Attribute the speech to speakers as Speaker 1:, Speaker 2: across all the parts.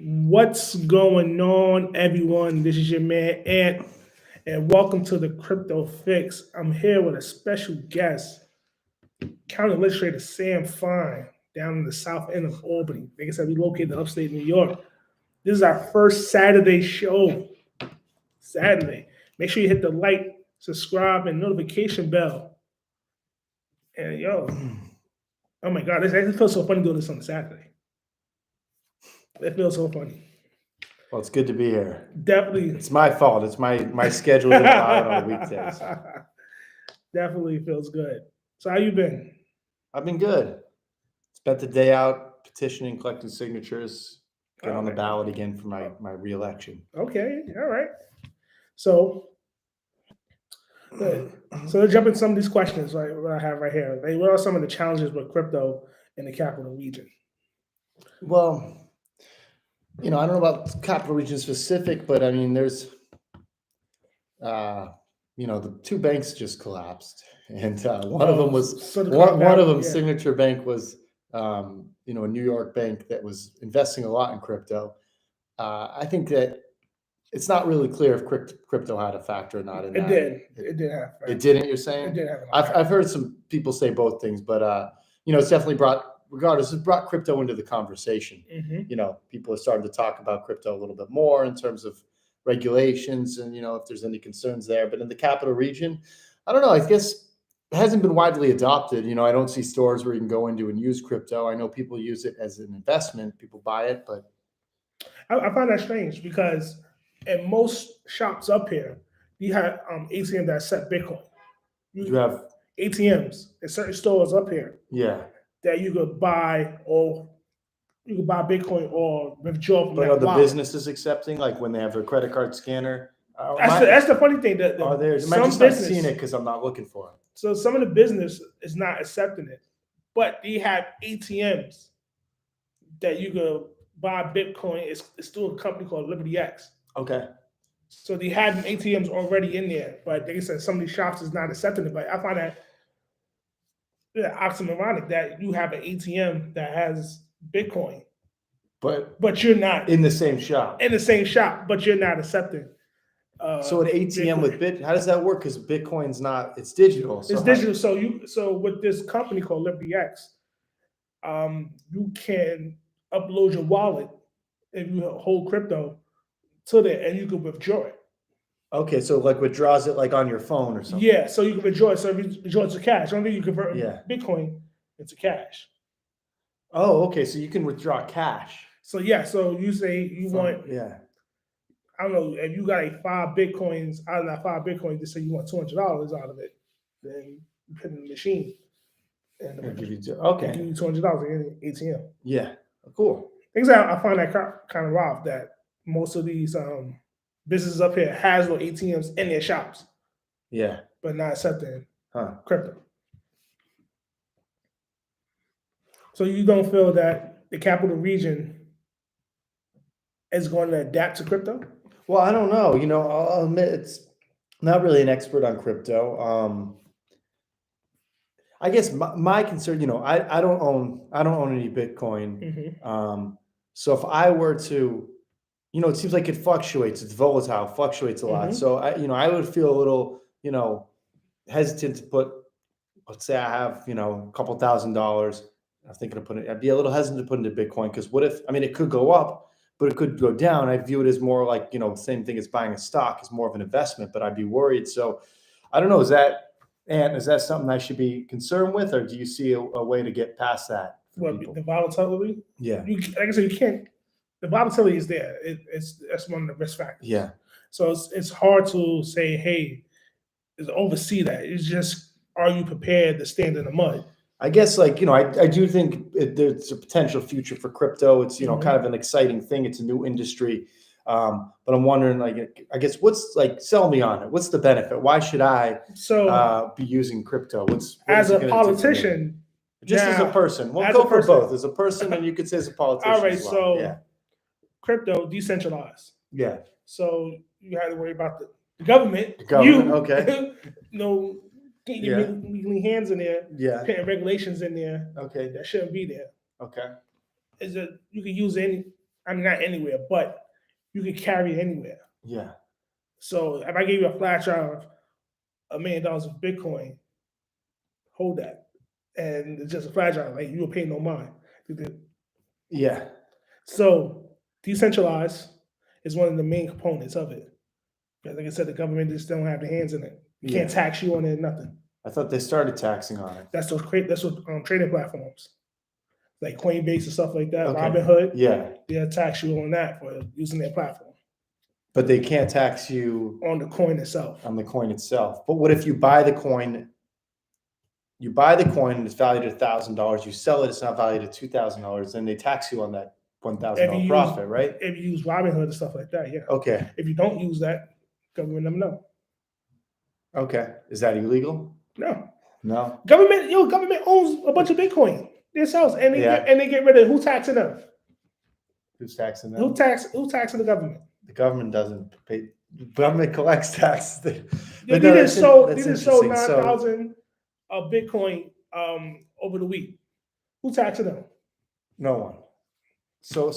Speaker 1: What's going on, everyone? This is your man Ant, and welcome to the Crypto Fix. I'm here with a special guest, County Legislator Sam Fein, down in the south end of Albany. Like I said, we located in upstate New York. This is our first Saturday show. Saturday. Make sure you hit the like, subscribe, and notification bell. And oh my God, it feels so funny doing this on a Saturday. It feels so funny.
Speaker 2: Well, it's good to be here.
Speaker 1: Definitely.
Speaker 2: It's my fault. It's my schedule didn't allow it on the weekdays.
Speaker 1: Definitely feels good. So how you been?
Speaker 2: I've been good. Spent the day out petitioning, collecting signatures, get on the ballot again for my re-election.
Speaker 1: Okay, all right. So let's jump into some of these questions what I have right here. Like, what are some of the challenges with crypto in the capital region?
Speaker 2: Well, I don't know about capital region specific, but I mean, there's, the two banks just collapsed, and one of them was Signature Bank was, a New York bank that was investing a lot in crypto. I think that it's not really clear if crypto had a factor or not in that.
Speaker 1: It did have.
Speaker 2: It didn't. You're saying?
Speaker 1: It did have.
Speaker 2: I've heard some people say both things, but it's definitely brought crypto into the conversation.
Speaker 1: Mm-hmm.
Speaker 2: People are starting to talk about crypto a little bit more in terms of regulations and if there's any concerns there. But in the capital region, I don't know. I guess it hasn't been widely adopted. I don't see stores where you can go into and use crypto. I know people use it as an investment. People buy it, but
Speaker 1: I find that strange because in most shops up here, you have ATMs that accept Bitcoin.
Speaker 2: You have
Speaker 1: ATMs in certain stores up here.
Speaker 2: Yeah.
Speaker 1: That you could buy Bitcoin or withdraw from.
Speaker 2: But are the businesses accepting, like when they have their credit card scanner?
Speaker 1: That's the funny thing.
Speaker 2: Are there? Am I just not seeing it because I'm not looking for it?
Speaker 1: So some of the business is not accepting it, but they have ATMs that you could buy Bitcoin. It's still a company called Liberty X.
Speaker 2: Okay.
Speaker 1: So they had ATMs already in there, but they said some of these shops is not accepting it. But I find that oxymoronic that you have an ATM that has Bitcoin, but you're not
Speaker 2: in the same shop.
Speaker 1: But you're not accepting.
Speaker 2: So an ATM with how does that work? Because Bitcoin's not; it's digital.
Speaker 1: So it's digital. So with this company called Liberty X, you can upload your wallet if you hold crypto to there, and you can withdraw it.
Speaker 2: Okay, so like withdraws it like on your phone or something.
Speaker 1: Yeah, so you can withdraw it. So if you withdraw it to cash, only you convert Bitcoin into cash.
Speaker 2: Oh, okay. So you can withdraw cash.
Speaker 1: So so you say you want. I don't know, if you got a 5 Bitcoins, out of that 5 Bitcoins, just say you want $200 out of it, then you put it in the machine. And
Speaker 2: give you
Speaker 1: give you $200 in the ATM.
Speaker 2: Yeah, cool.
Speaker 1: Things I find that kind of rough that most of these businesses up here has no ATMs in their shops.
Speaker 2: Yeah.
Speaker 1: But not accepting crypto. So you don't feel that the capital region is going to adapt to crypto?
Speaker 2: Well, I don't know. I'll admit it's not really an expert on crypto. I guess my concern, I don't own any Bitcoin.
Speaker 1: Mm-hmm.
Speaker 2: So if I were to, it seems like it fluctuates. It's volatile, fluctuates a lot.
Speaker 1: Mm-hmm.
Speaker 2: So I would feel a little, hesitant to put. Let's say I have, a couple $1,000. I'm thinking of putting it. I'd be a little hesitant to put into Bitcoin because what if? I mean, it could go up. But it could go down. I view it as more like, same thing as buying a stock, is more of an investment, but I'd be worried. So I don't know. Is that something I should be concerned with, or do you see a way to get past that?
Speaker 1: The volatility?
Speaker 2: Yeah.
Speaker 1: Like I said, you can't, the volatility is there. That's one of the risk factors.
Speaker 2: Yeah. So
Speaker 1: it's hard to say, hey, oversee that. It's just, are you prepared to stand in the mud?
Speaker 2: I guess I do think there's a potential future for crypto. It's, kind of an exciting thing. It's a new industry. But I'm wondering, I guess sell me on it. What's the benefit? Why should I be using crypto?
Speaker 1: As a politician,
Speaker 2: as a person, we'll go for both. As a person, and you could say as a politician.
Speaker 1: All right. So crypto decentralized.
Speaker 2: Yeah.
Speaker 1: So you have to worry about the government.
Speaker 2: Okay.
Speaker 1: Get your legally hands in there, putting regulations in there,
Speaker 2: okay,
Speaker 1: that shouldn't be there.
Speaker 2: Okay,
Speaker 1: you can use any. I mean, not anywhere, but you can carry it anywhere.
Speaker 2: Yeah.
Speaker 1: So if I gave you a flash drive of $1 million of Bitcoin, hold that. And it's just a flash drive, like you will pay no mind.
Speaker 2: Yeah.
Speaker 1: So decentralized is one of the main components of it. Because like I said, the government just don't have the hands in it. You can't tax you on it, nothing.
Speaker 2: I thought they started taxing on it.
Speaker 1: That's what trading platforms like Coinbase and stuff like that.
Speaker 2: Okay.
Speaker 1: Robinhood,
Speaker 2: Yeah.
Speaker 1: they'll tax you on that for using their platform
Speaker 2: But they can't tax you
Speaker 1: on the coin itself.
Speaker 2: on the coin itself. But what if you buy the coin? You buy the coin and it's valued at $1,000. You sell it, it's not valued at $2,000. Then they tax you on that $1,000 profit, right?
Speaker 1: If you use Robinhood and stuff like that, yeah.
Speaker 2: Okay.
Speaker 1: If you don't use that, government let them know.
Speaker 2: Okay. Is that illegal?
Speaker 1: No.
Speaker 2: No.
Speaker 1: Government owns a bunch of Bitcoin themselves, and they get rid of who taxing them.
Speaker 2: Who's taxing them?
Speaker 1: Who taxing the government?
Speaker 2: The government doesn't pay. The government collects taxes.
Speaker 1: They just sold 9,000 of Bitcoin over the week. Who taxing them?
Speaker 2: No one. So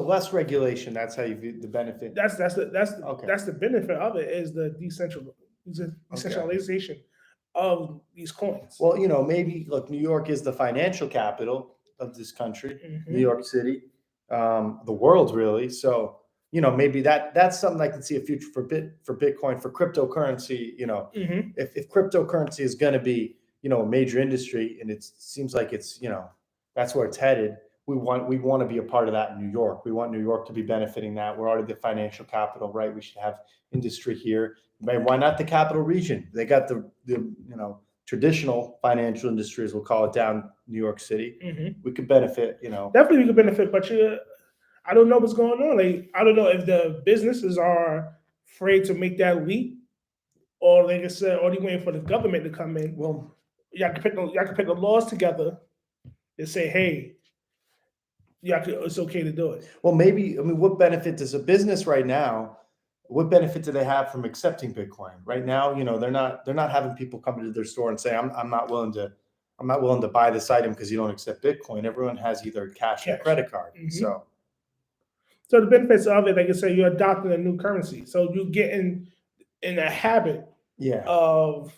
Speaker 2: less regulation. That's how you view the benefit.
Speaker 1: That's the benefit of it is the decentralization of these coins.
Speaker 2: Well, maybe look, New York is the financial capital of this country, New York City, the world really. So maybe that's something I can see a future for Bitcoin, for cryptocurrency. If cryptocurrency is going to be a major industry, and it seems like it's that's where it's headed. We want to be a part of that in New York. We want New York to be benefiting that. We're already the financial capital, right? We should have industry here. Why not the capital region? They got the traditional financial industries, we'll call it, down New York City. We could benefit,
Speaker 1: Definitely we could benefit, but I don't know what's going on. Like, I don't know if the businesses are afraid to make that leap, or like I said, or they waiting for the government to come in.
Speaker 2: Well,
Speaker 1: y'all can put the laws together and say, hey, it's okay to do it.
Speaker 2: Well, maybe, what benefit does a business right now, what benefit do they have from accepting Bitcoin? Right now, they're not having people come into their store and say, I'm not willing to buy this item because you don't accept Bitcoin. Everyone has either cash or credit card. So
Speaker 1: the benefits of it, like I said, you're adopting a new currency. So you get in a habit of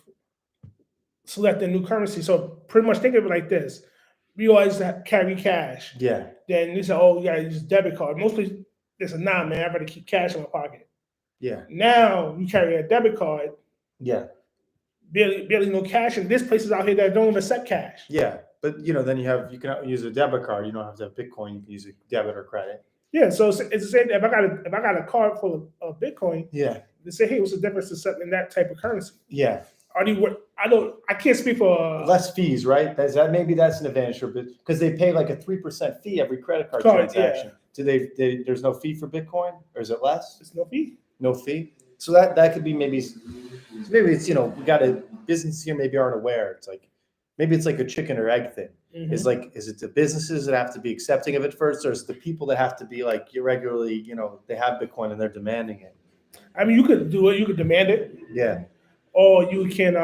Speaker 1: selecting new currency. So pretty much think of it like this. We always carry cash.
Speaker 2: Yeah.
Speaker 1: Then you say, oh, you gotta use debit card. Mostly they say, nah, man, I'd rather keep cash in my pocket.
Speaker 2: Yeah.
Speaker 1: Now you carry a debit card.
Speaker 2: Yeah.
Speaker 1: Barely no cash. And there's places out here that don't even accept cash.
Speaker 2: Yeah. But then you can use a debit card. You don't have to have Bitcoin. You can use a debit or credit.
Speaker 1: Yeah. So it's the same. If I got a card full of Bitcoin,
Speaker 2: they
Speaker 1: say, hey, what's the difference in something in that type of currency?
Speaker 2: Yeah.
Speaker 1: I can't speak for
Speaker 2: less fees, right? Maybe that's an advantage for Bitcoin because they pay like a 3% fee every credit card transaction. Yeah. There's no fee for Bitcoin, or is it less?
Speaker 1: There's no fee.
Speaker 2: No fee. So that could be maybe it's we got a business here maybe aren't aware. It's like maybe it's like a chicken or egg thing. Is it the businesses that have to be accepting of it first, or is it the people that have to be like irregularly, they have Bitcoin and they're demanding it?
Speaker 1: I mean, you could do it. You could demand it.
Speaker 2: Yeah.
Speaker 1: Or you can,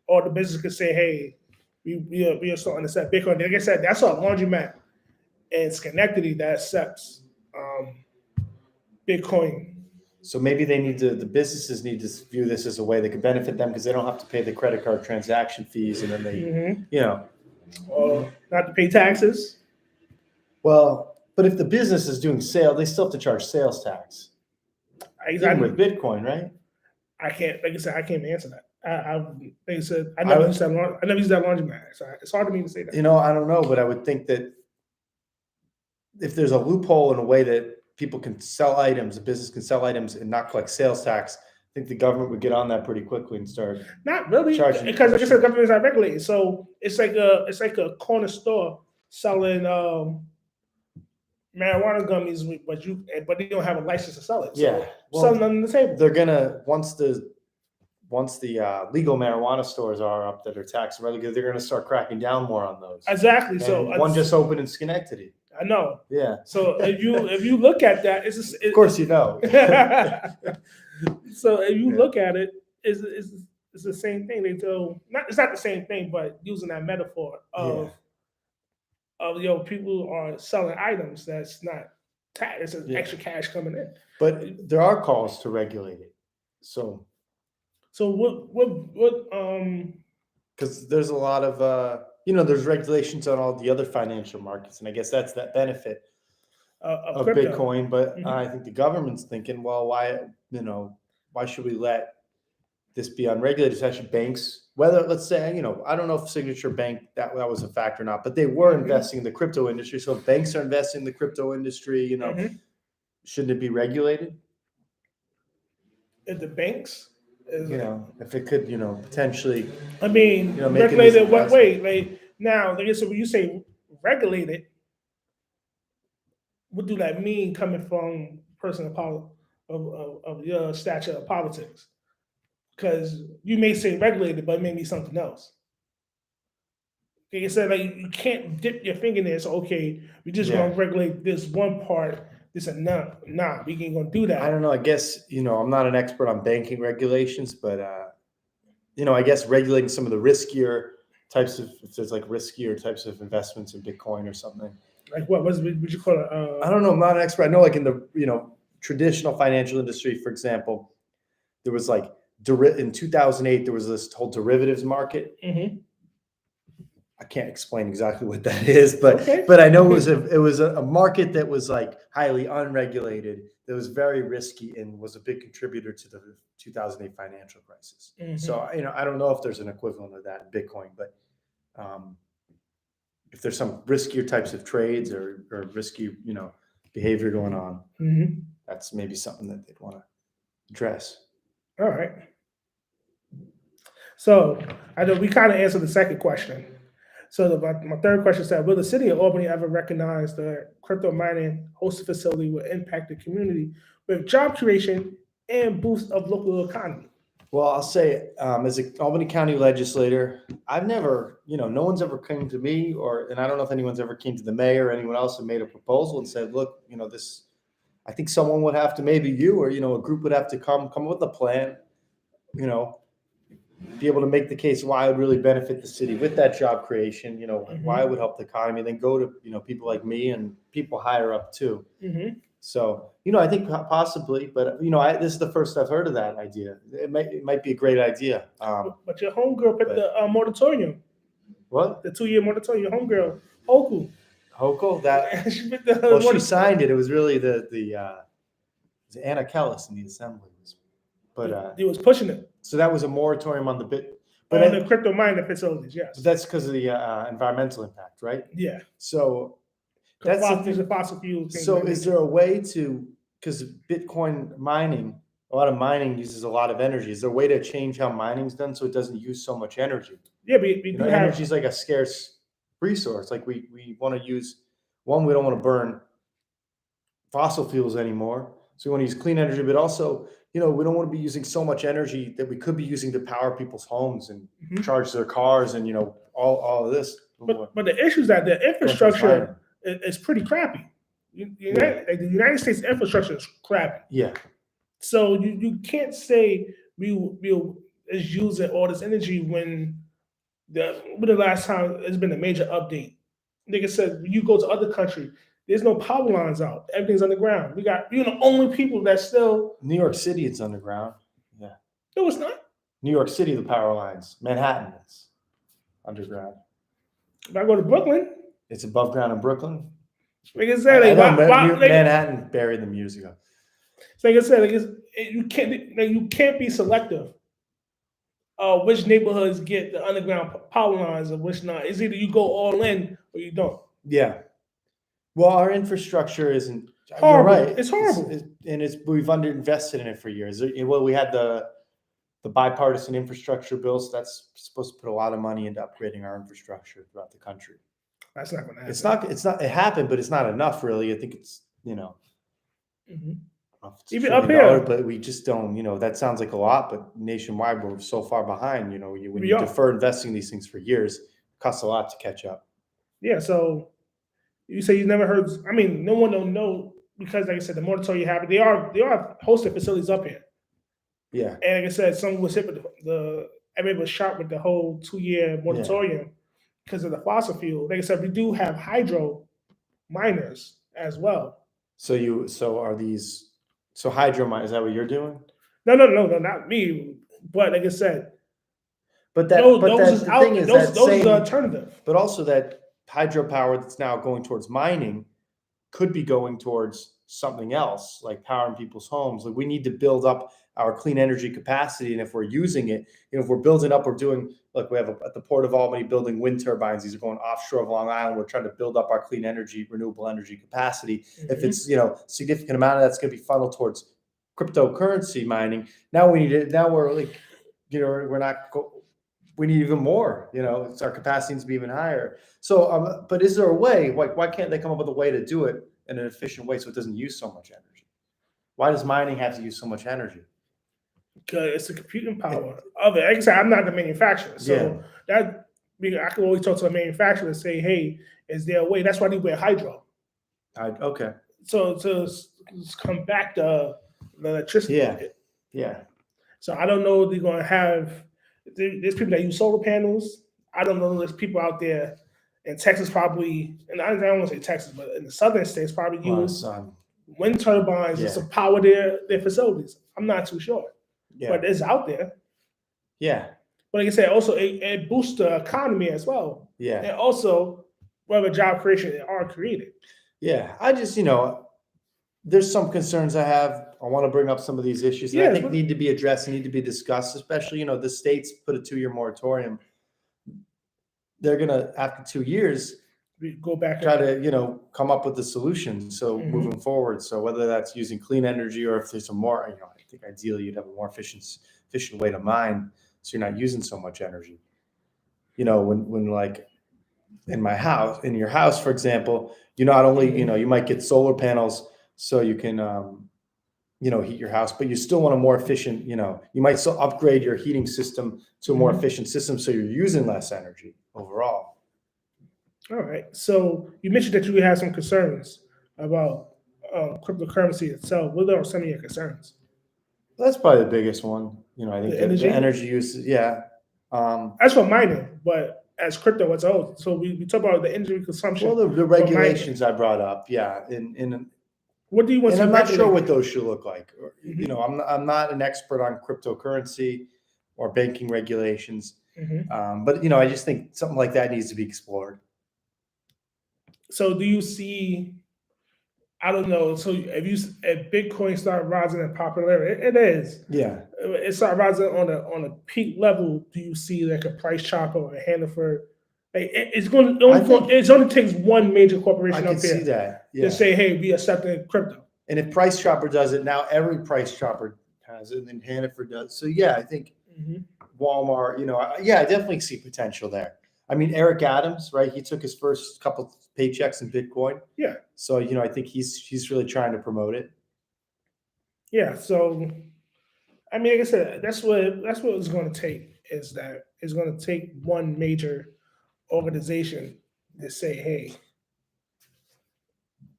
Speaker 1: or the business could say, "Hey, we are starting to accept Bitcoin." Like I said, that's our laundromat in Schenectady that accepts Bitcoin.
Speaker 2: So maybe the businesses need to view this as a way that could benefit them because they don't have to pay the credit card transaction fees, and then they,
Speaker 1: or not to pay taxes.
Speaker 2: Well, but if the business is doing sale, they still have to charge sales tax.
Speaker 1: Exactly.
Speaker 2: Even with Bitcoin, right?
Speaker 1: I can't answer that. I never used that laundromat. So it's hard for me to say that.
Speaker 2: I don't know, but I would think that if there's a loophole in a way that people can sell items, a business can sell items and not collect sales tax, I think the government would get on that pretty quickly and start
Speaker 1: not really
Speaker 2: charging.
Speaker 1: Because like I said, the government is not regulated. So it's like a corner store selling marijuana gummies, but they don't have a license to sell it. So selling them on the table.
Speaker 2: They're gonna once the legal marijuana stores are up that are tax regulated, they're gonna start cracking down more on those.
Speaker 1: Exactly.
Speaker 2: And
Speaker 1: so
Speaker 2: one just opened in Schenectady.
Speaker 1: I know.
Speaker 2: Yeah.
Speaker 1: So if you look at that,
Speaker 2: of course you know.
Speaker 1: So if you look at it, it's the same thing. It's not the same thing, but using that metaphor of of people are selling items that's not tax. It's an
Speaker 2: Yeah.
Speaker 1: extra cash coming in.
Speaker 2: But there are calls to regulate it. So
Speaker 1: So what
Speaker 2: because there's a lot of there's regulations on all the other financial markets, and I guess that's that benefit of
Speaker 1: crypto?
Speaker 2: Bitcoin. But
Speaker 1: Mhm.
Speaker 2: I think the government's thinking, well, why should we let this be unregulated, especially banks? Whether, let's say, I don't know if Signature Bank that was a factor or not, but they were
Speaker 1: Mhm.
Speaker 2: investing in the crypto industry. So if banks are investing in the crypto industry,
Speaker 1: Mhm.
Speaker 2: shouldn't it be regulated?
Speaker 1: If the banks, is,
Speaker 2: If it could, potentially,
Speaker 1: I mean,
Speaker 2: making these
Speaker 1: regulated what way?
Speaker 2: investments.
Speaker 1: Like now, I guess when you say regulated, what do that mean coming from person of your stature of politics? Because you may say regulated, but it may be something else. Like I said, like you can't dip your finger in there. So okay, we're just
Speaker 2: Yeah.
Speaker 1: gonna regulate this one part. This and nah, we ain't gonna do
Speaker 2: I
Speaker 1: that.
Speaker 2: don't know. I guess, I'm not an expert on banking regulations, but, I guess regulating some of the riskier types of, if there's like riskier types of investments in Bitcoin or something.
Speaker 1: Like what would you call it?
Speaker 2: I don't know. I'm not an expert. I know, like in the, traditional financial industry, for example, there was like, in 2008, there was this whole derivatives market.
Speaker 1: Mhm.
Speaker 2: I can't explain exactly what that is, but
Speaker 1: Okay.
Speaker 2: I know it was a market that was like highly unregulated, that was very risky, and was a big contributor to the 2008 financial crisis.
Speaker 1: Mhm.
Speaker 2: So I don't know if there's an equivalent of that in Bitcoin, but if there's some riskier types of trades or risky behavior going on,
Speaker 1: Mhm.
Speaker 2: that's maybe something that they'd want to address.
Speaker 1: All right. So I know we kind of answered the second question. So my third question said, will the city of Albany ever recognize that crypto mining hosted facility will impact the community with job creation and boost of local economy?
Speaker 2: Well, I'll say, as an Albany County legislator, I've never, no one's ever come to me, and I don't know if anyone's ever came to the mayor or anyone else and made a proposal and said, look, this, I think someone would have to, maybe you or, a group would have to come up with a plan, be able to make the case why it would really benefit the city with that job creation, why it would help the economy, then go to, people like me and people higher up too.
Speaker 1: Mm-hmm.
Speaker 2: So, I think possibly, but this is the first I've heard of that idea. It might be a great idea.
Speaker 1: But your homegirl picked the moratorium,
Speaker 2: What?
Speaker 1: the 2-year moratorium. Your homegirl, Hoku.
Speaker 2: Hochul? That
Speaker 1: she picked the
Speaker 2: well, she
Speaker 1: moratorium.
Speaker 2: signed it. It was really the Anna Kellis in the assembly, but
Speaker 1: He was pushing it
Speaker 2: so that was a moratorium on the bit,
Speaker 1: on
Speaker 2: but
Speaker 1: the crypto mining facilities. Yes.
Speaker 2: that's because of the environmental impact, right?
Speaker 1: Yeah.
Speaker 2: So that's the thing.
Speaker 1: Fossil fuels.
Speaker 2: So is there a way to, because Bitcoin mining, a lot of mining uses a lot of energy. Is there a way to change how mining's done so it doesn't use so much energy?
Speaker 1: Yeah, we do have
Speaker 2: energy is like a scarce resource. Like we want to use, we don't want to burn fossil fuels anymore. So we want to use clean energy, but also, we don't want to be using so much energy that we could be using to power people's homes and charge their cars and, all of this.
Speaker 1: But the issue is that the infrastructure is pretty crappy. The United States infrastructure is crappy.
Speaker 2: Yeah.
Speaker 1: So you can't say we'll is using all this energy when the last time it's been a major update. Like I said, when you go to other countries, there's no power lines out. Everything's underground. We're the only people that still.
Speaker 2: New York City, it's underground. Yeah.
Speaker 1: No, it's not.
Speaker 2: New York City, the power lines. Manhattan, it's underground.
Speaker 1: If I go to Brooklyn,
Speaker 2: it's above ground in Brooklyn.
Speaker 1: Like I said,
Speaker 2: Manhattan buried them years ago.
Speaker 1: Like I said, you can't be selective. Which neighborhoods get the underground power lines and which not? It's either you go all in or you don't.
Speaker 2: Yeah. Well, our infrastructure isn't
Speaker 1: horrible.
Speaker 2: You're right.
Speaker 1: It's horrible,
Speaker 2: we've underinvested in it for years. Well, we had the bipartisan infrastructure bill, so that's supposed to put a lot of money into upgrading our infrastructure throughout the country.
Speaker 1: That's not going to happen.
Speaker 2: It's not. It happened, but it's not enough, really. I think it's
Speaker 1: even up here,
Speaker 2: but we just don't. That sounds like a lot, but nationwide we're so far behind. When you defer investing these things for years, it costs a lot to catch up.
Speaker 1: Yeah. So you say you never heard. I mean, no one don't know because, like I said, the moratorium happened. They are hosted facilities up here.
Speaker 2: Yeah.
Speaker 1: And like I said, someone was hit with everybody was shot with the whole 2-year moratorium because of the fossil fuel. Like I said, we do have hydro miners as well.
Speaker 2: So hydro mine, is that what you're doing?
Speaker 1: No, not me. But like I said,
Speaker 2: But
Speaker 1: those is
Speaker 2: the
Speaker 1: out.
Speaker 2: thing is
Speaker 1: Those
Speaker 2: that
Speaker 1: those is the
Speaker 2: same,
Speaker 1: alternative.
Speaker 2: but also that hydropower that's now going towards mining could be going towards something else, like powering people's homes. Like we need to build up our clean energy capacity, and if we're using it, if we're building up, we're doing, like we have at the Port of Albany building wind turbines. These are going offshore of Long Island. We're trying to build up our clean energy, renewable energy capacity. If it's significant amount of that's going to be funneled towards cryptocurrency mining, now we need it. Now we're like, we're not. We need even more. It's our capacity needs to be even higher. So, but is there a way? Why can't they come up with a way to do it in an efficient way so it doesn't use so much energy? Why does mining have to use so much energy?
Speaker 1: Because it's the computing power of it. Like I said, I'm not the manufacturer, so that I can always talk to a manufacturer and say, "Hey, is there a way?" That's why they wear hydro.
Speaker 2: Okay.
Speaker 1: So to come back to the electricity.
Speaker 2: Yeah.
Speaker 1: So I don't know if they're going to have. There's people that use solar panels. I don't know. There's people out there in Texas probably, and I don't want to say Texas, but in the southern states probably use wind turbines just to power their facilities. I'm not too sure, but it's out there.
Speaker 2: Yeah.
Speaker 1: But like I said, also it boosts the economy as well.
Speaker 2: Yeah.
Speaker 1: And also, whatever job creation are created.
Speaker 2: Yeah. I just, there's some concerns I have. I want to bring up some of these issues that I think need to be addressed and need to be discussed, especially, the states put a 2-year moratorium. They're going to, after 2 years,
Speaker 1: we go back,
Speaker 2: try to, come up with a solution. So moving forward, so whether that's using clean energy or if there's some more, I think ideally you'd have a more efficient way to mine, so you're not using so much energy. When like in your house, for example, you not only, you might get solar panels so you can, heat your house, but you still want a more efficient, you might still upgrade your heating system to a more efficient system so you're using less energy overall.
Speaker 1: All right. So you mentioned that you had some concerns about cryptocurrency itself. What are some of your concerns?
Speaker 2: That's probably the biggest one. I think the energy use. Yeah.
Speaker 1: That's for mining, but as crypto, it's all. So we talk about the energy consumption.
Speaker 2: Well, the regulations I brought up, yeah.
Speaker 1: What do you want?
Speaker 2: And I'm not sure what those should look like. I'm not an expert on cryptocurrency or banking regulations, but I just think something like that needs to be explored.
Speaker 1: So do you see? I don't know. So if Bitcoin start rising in popularity, it is.
Speaker 2: Yeah.
Speaker 1: It start rising on a peak level. Do you see like a Price Chopper or a Hannaford? Like it's only takes one major corporation
Speaker 2: I
Speaker 1: up there
Speaker 2: see that.
Speaker 1: to say, "Hey, we accepting crypto."
Speaker 2: And if Price Chopper does it, now every Price Chopper has it, and then Hannaford does. So yeah, I think Walmart. I definitely see potential there. I mean, Eric Adams, right? He took his first couple paychecks in Bitcoin.
Speaker 1: Yeah.
Speaker 2: So I think he's really trying to promote it.
Speaker 1: Yeah. So, I mean, like I said, that's what it's going to take. Is that it's going to take one major organization to say, "Hey,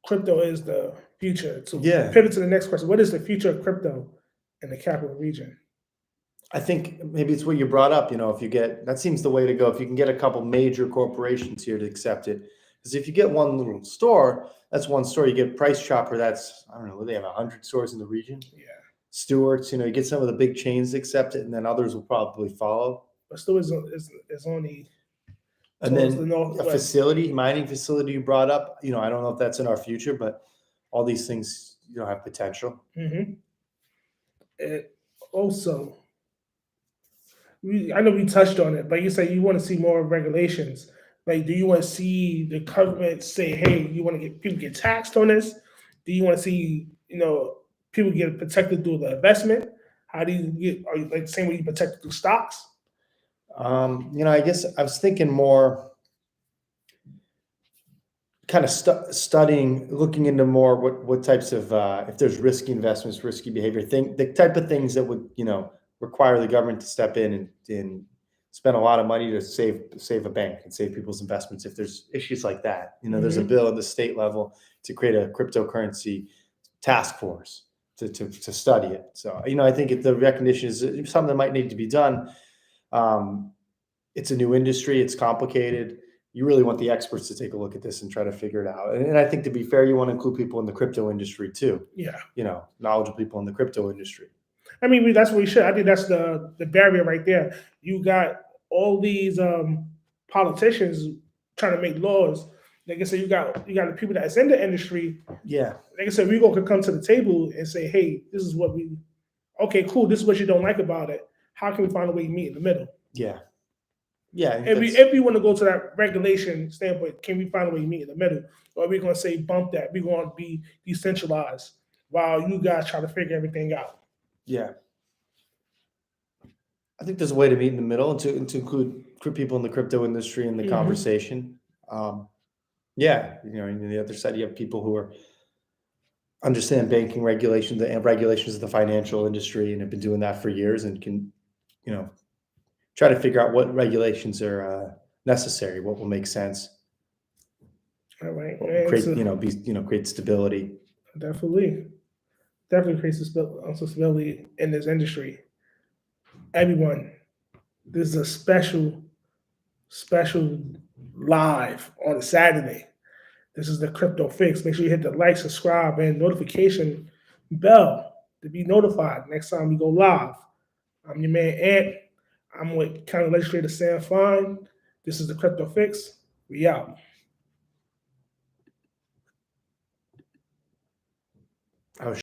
Speaker 1: crypto is the future." So pivot to the next question: what is the future of crypto in the capital region?
Speaker 2: I think maybe it's what you brought up. If you get, that seems the way to go. If you can get a couple major corporations here to accept it, because if you get one little store, that's one store. You get Price Chopper, that's, I don't know, they have 100 stores in the region.
Speaker 1: Yeah.
Speaker 2: Stewart's, you get some of the big chains to accept it, and then others will probably follow.
Speaker 1: But Stewart's is only.
Speaker 2: And then mining facility you brought up. I don't know if that's in our future, but all these things, have potential.
Speaker 1: Also, I know we touched on it, but you say you want to see more regulations. Like, do you want to see the government say, "Hey, you want to get people get taxed on this"? Do you want to see, people get protected through the investment? How do you get? Are you like the same way you protect through stocks?
Speaker 2: I guess I was thinking more kind of studying, looking into more what types of if there's risky investments, risky behavior, the type of things that would require the government to step in and spend a lot of money to save a bank and save people's investments. If there's issues like that, there's a bill at the state level to create a cryptocurrency task force to study it. So I think the recognition is something that might need to be done. It's a new industry. It's complicated. you really want the experts to take a look at this and try to figure it out. And I think, to be fair, you want to include people in the crypto industry too.
Speaker 1: Yeah.
Speaker 2: Knowledgeable people in the crypto industry.
Speaker 1: I mean, that's what we should. I think that's the barrier right there. You got all these politicians trying to make laws. Like I said, you got the people that's in the industry.
Speaker 2: Yeah.
Speaker 1: Like I said, we could come to the table and say, hey, this is what we. Okay, cool. This is what you don't like about it. How can we find a way to meet in the middle?
Speaker 2: Yeah. Yeah.
Speaker 1: If we want to go to that regulation standpoint, can we find a way to meet in the middle? Or are we going to say bump that? We're going to be decentralized while you guys try to figure everything out.
Speaker 2: Yeah. I think there's a way to meet in the middle and to include people in the crypto industry in the conversation. Yeah. On the other side, you have people who understand banking regulations and regulations of the financial industry and have been doing that for years and can, try to figure out what regulations are necessary, what will make sense.
Speaker 1: All right.
Speaker 2: Create stability.
Speaker 1: Definitely creates stability in this industry. Everyone, this is a special live on a Saturday. This is the Crypto Fix. Make sure you hit the like, subscribe, and notification bell to be notified next time we go live. I'm your man, Ant. I'm with County Legislator Sam Fein. This is the Crypto Fix. We out.